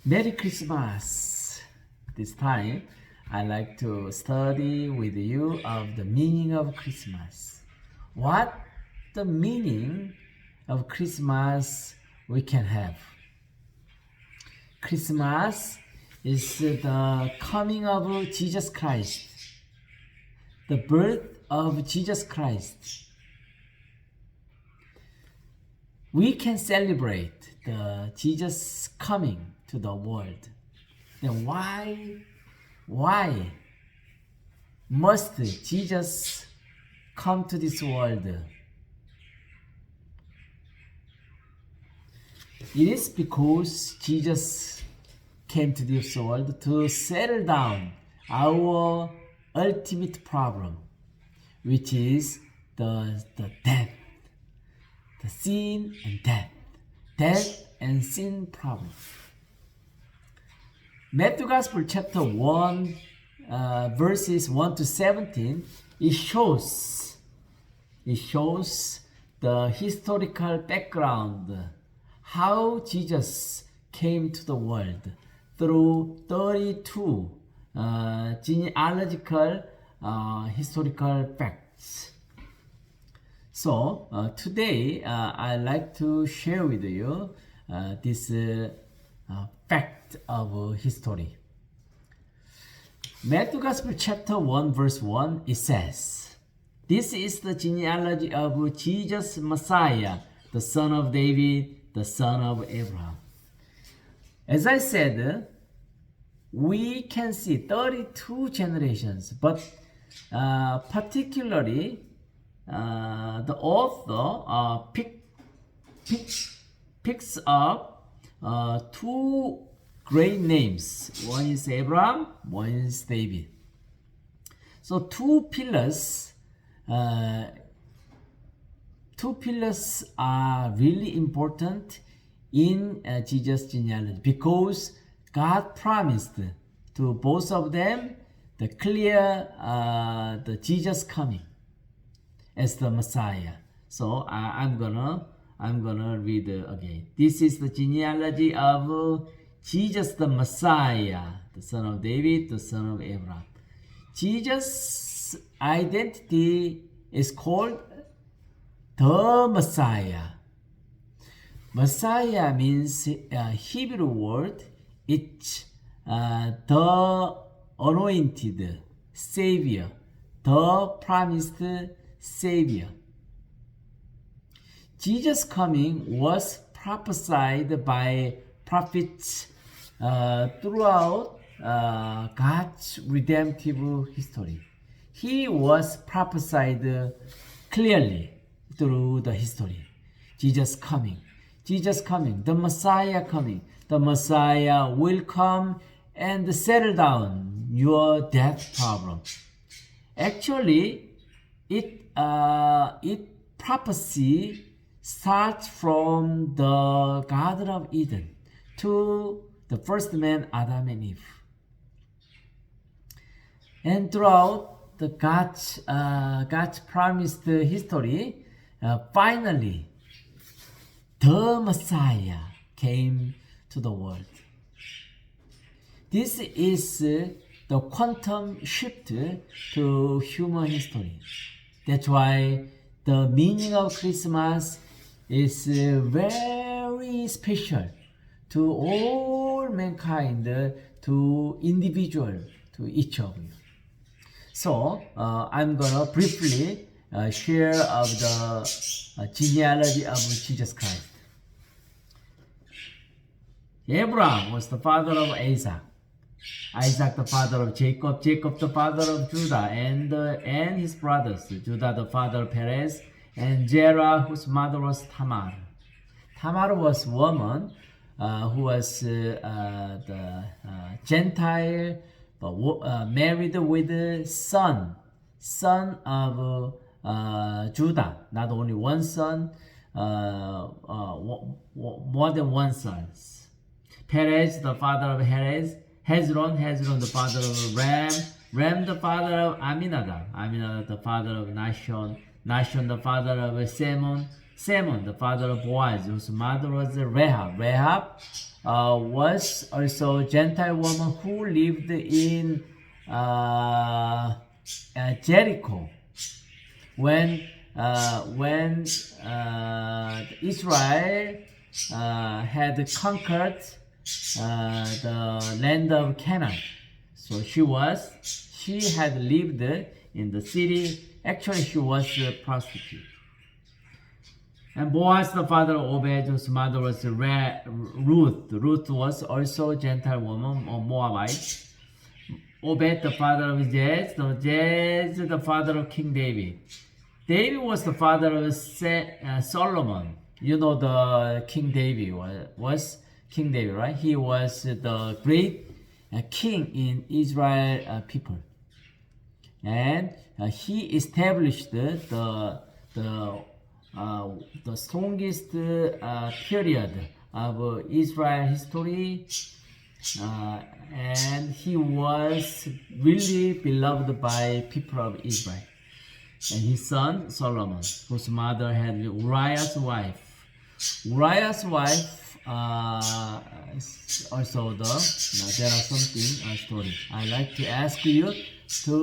Merry Christmas! This time, I like to study with you of the meaning of Christmas. What the meaning of Christmas we can have? Christmas is the coming of Jesus Christ, the birth of Jesus Christ. We can celebrate the Jesus coming to the world. Then why must Jesus come to this world? It is because Jesus came to this world to settle down our ultimate problem, which is the death, the sin and death and sin problem. Matthew Gospel chapter 1 verses 1 to 17, it shows the historical background, how Jesus came to the world through 32 genealogical historical facts. So today I'd like to share with you this fact of history. Matthew Gospel chapter 1 verse 1, it says, "This is the genealogy of Jesus Messiah, the son of David, the son of Abraham." As I said, we can see 32 generations, but particularly the author picks up two great names. One is Abraham, one is David. So two pillars are really important in Jesus' genealogy, because God promised to both of them the clear the Jesus coming as the Messiah. So I'm gonna read again. This is the genealogy of Jesus the Messiah, the son of David, the son of Abraham. Jesus' identity is called the Messiah. Messiah means Hebrew word. It's the anointed Savior, the promised Savior. Jesus' coming was prophesied by prophets throughout God's redemptive history. He was prophesied clearly through the history. Jesus coming, the Messiah coming. The Messiah will come and settle down your death problem. Actually, it prophecy starts from the Garden of Eden to the first man, Adam and Eve. And throughout the God's promised history, finally, the Messiah came to the world. This is the quantum shift to human history. That's why the meaning of Christmas is very special to all mankind, to individual, to each of you. So I'm gonna briefly share of the genealogy of Jesus Christ. Abraham was the father of Isaac, Isaac the father of Jacob, Jacob the father of Judah and his brothers, Judah the father of Perez and Zerah, whose mother was Tamar. Tamar was a woman who was the Gentile, but married with the son of Judah. Not only one son, more than one son. Perez, the father of Hezron, the father of Ram, the father of Amminadab, the father of Nahshon, the father of Salmon, Salmon, the father of Boaz, whose mother was Rahab. Rahab was also a Gentile woman who lived in Jericho. When Israel had conquered the land of Canaan, so she had lived in the city. Actually, she was a prostitute. And Boaz, the father of Obed, whose mother was Ruth. Ruth was also a Gentile woman, or Moabite. Obed, the father of Jez, the father of King David. David was the father of Solomon. You know the King David was King David, right? He was the great king in Israel people. And he established the strongest period of Israel history, and he was really beloved by people of Israel. And his son Solomon, whose mother had Uriah's wife. Uriah's wife also there are something story. I like to ask you to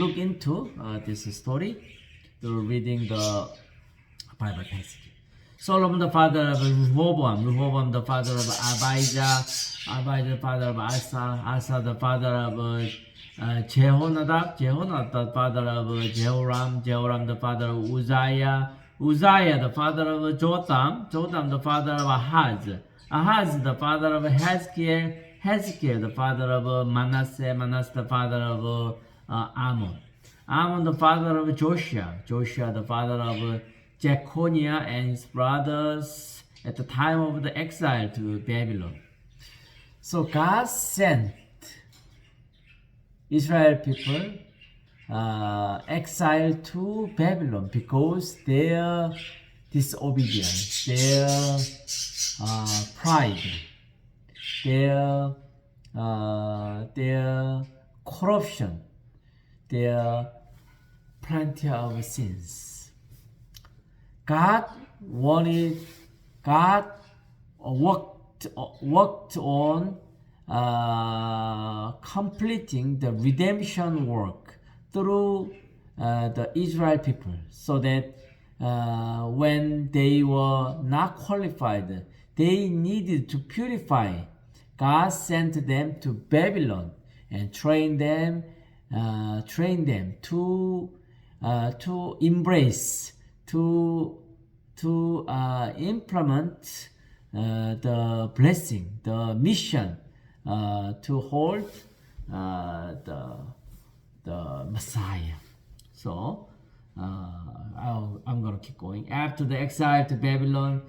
look into this story through reading the Bible passage. Solomon, the father of Rehoboam. Rehoboam, the father of Abijah. Abijah, the father of Asa. Asa, the father of Jehonadab. Jehonadab, the father of Jehoram. Jehoram, the father of Uzziah. Uzziah, the father of Jotham. Jotham, the father of Ahaz. Ahaz, the father of Hezekiah. Hezekiah, the father of Manasseh. Manasseh, the father of Ammon. Ammon, the father of Joshua. Joshua, the father of Jeconiah and his brothers at the time of the exile to Babylon. So God sent Israel people exiled to Babylon because their disobedience, their pride, their corruption, their plenty of sins. God worked on completing the redemption work through the Israel people, so that when they were not qualified, they needed to purify. God sent them to Babylon and train them to embrace, to implement the blessing, the mission, to hold the Messiah. So I'm going to keep going. After the exile to Babylon,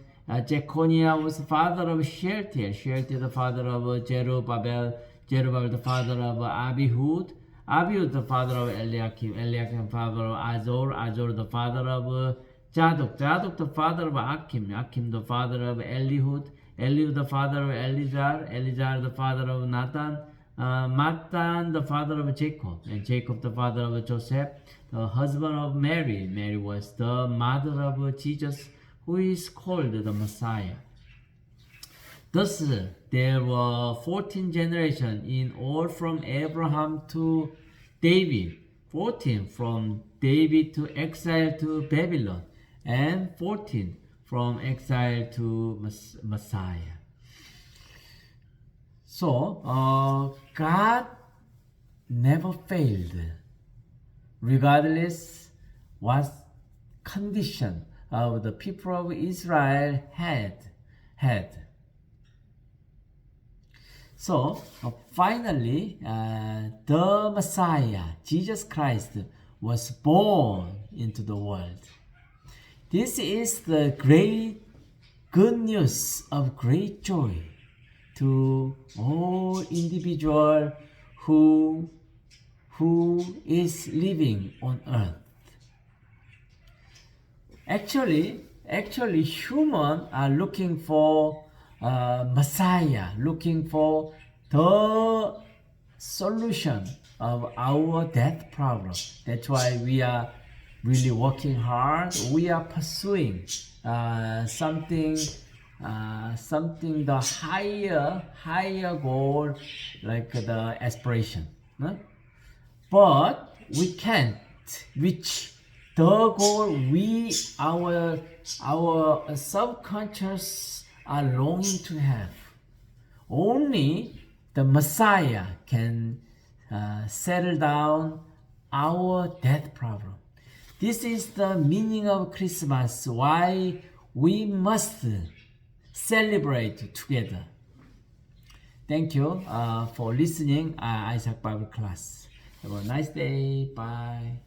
Jeconiah was the father of Shealtiel. Shealtiel the father of Zerubbabel. Zerubbabel the father of Abihud. Abihud the father of Eliakim. Eliakim the father of Azor. Azor the father of Zadok. Zadok the father of Akim. Akim the father of Elihud. Elihud the father of Eleazar. Eleazar the father of Nathan. Matan the father of Jacob. And Jacob the father of Joseph, the husband of Mary. Mary was the mother of Jesus, who is called the Messiah. Thus there were 14 generations in all from Abraham to David, 14 from David to exile to Babylon, and 14 from exile to Messiah. So God never failed, regardless what condition of the people of Israel had. So finally, the Messiah, Jesus Christ, was born into the world. This is the great good news of great joy to all individual who is living on earth. Actually, humans are looking for Messiah, looking for the solution of our death problem. That's why we are really working hard. We are pursuing something the higher goal, like the aspiration. Huh? But we can't reach the goal our subconscious are longing to have. Only the Messiah can settle down our death problem. This is the meaning of Christmas, why we must celebrate together. Thank you for listening Isaac Bible class. Have a nice day. Bye.